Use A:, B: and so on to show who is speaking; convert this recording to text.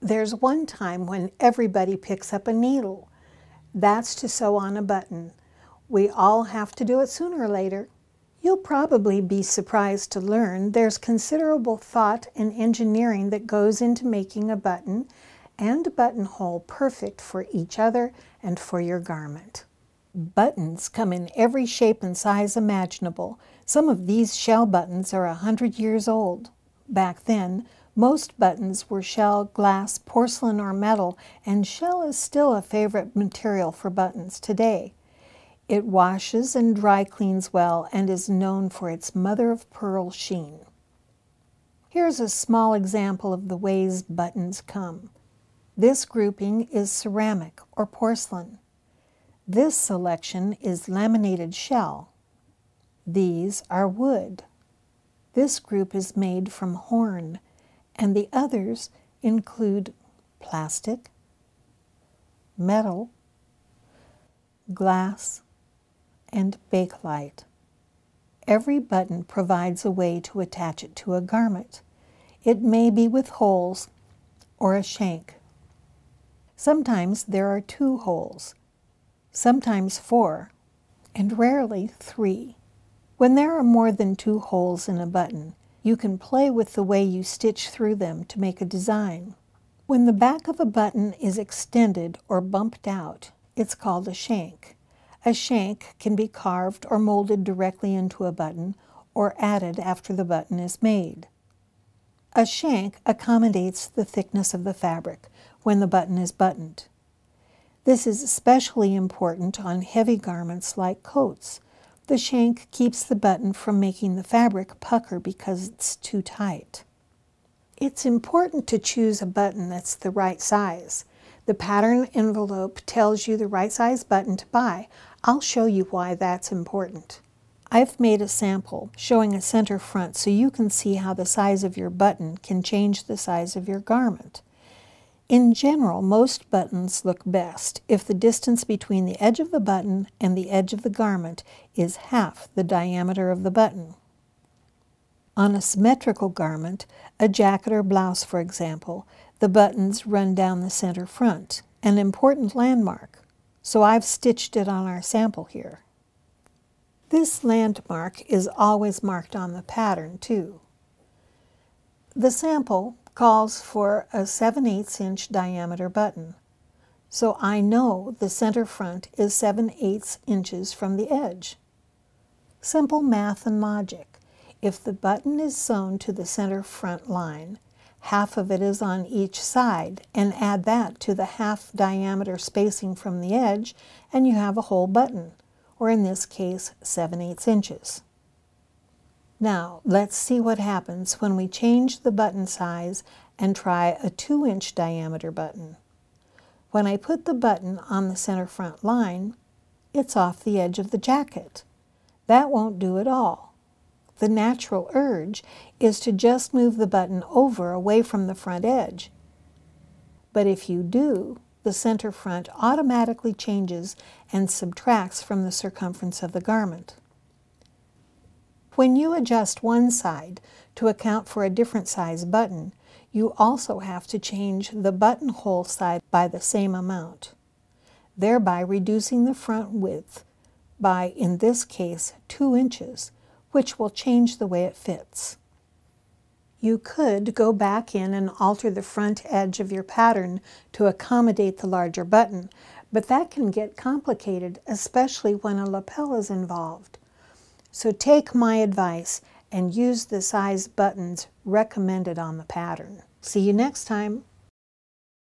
A: There's one time when everybody picks up a needle. That's to sew on a button. We all have to do it sooner or later. You'll probably be surprised to learn there's considerable thought and engineering that goes into making a button and a buttonhole perfect for each other and for your garment. Buttons come in every shape and size imaginable. Some of these shell buttons are 100 years old. Back then, most buttons were shell, glass, porcelain, or metal, and shell is still a favorite material for buttons today. It washes and dry cleans well and is known for its mother-of-pearl sheen. Here's a small example of the ways buttons come. This grouping is ceramic or porcelain. This selection is laminated shell. These are wood. This group is made from horn, and the others include plastic, metal, glass, and bakelite. Every button provides a way to attach it to a garment. It may be with holes or a shank. Sometimes there are 2 holes, sometimes 4, and rarely 3. When there are more than 2 holes in a button, you can play with the way you stitch through them to make a design. When the back of a button is extended or bumped out, it's called a shank. A shank can be carved or molded directly into a button or added after the button is made. A shank accommodates the thickness of the fabric when the button is buttoned. This is especially important on heavy garments like coats. The shank keeps the button from making the fabric pucker because it's too tight. It's important to choose a button that's the right size. The pattern envelope tells you the right size button to buy. I'll show you why that's important. I've made a sample showing a center front so you can see how the size of your button can change the size of your garment. In general, most buttons look best if the distance between the edge of the button and the edge of the garment is half the diameter of the button. On a symmetrical garment, a jacket or blouse for example, the buttons run down the center front, an important landmark, so I've stitched it on our sample here. This landmark is always marked on the pattern too. The sample calls for a 7/8 inch diameter button, so I know the center front is 7/8 inches from the edge. Simple math and logic. If the button is sewn to the center front line, half of it is on each side, and add that to the half diameter spacing from the edge, and you have a whole button, or in this case 7/8 inches. Now, let's see what happens when we change the button size and try a 2-inch diameter button. When I put the button on the center front line, it's off the edge of the jacket. That won't do at all. The natural urge is to just move the button over away from the front edge. But if you do, the center front automatically changes and subtracts from the circumference of the garment. When you adjust one side to account for a different size button, you also have to change the buttonhole side by the same amount, thereby reducing the front width by, in this case, 2 inches, which will change the way it fits. You could go back in and alter the front edge of your pattern to accommodate the larger button, but that can get complicated, especially when a lapel is involved. So take my advice and use the size buttons recommended on the pattern. See you next time.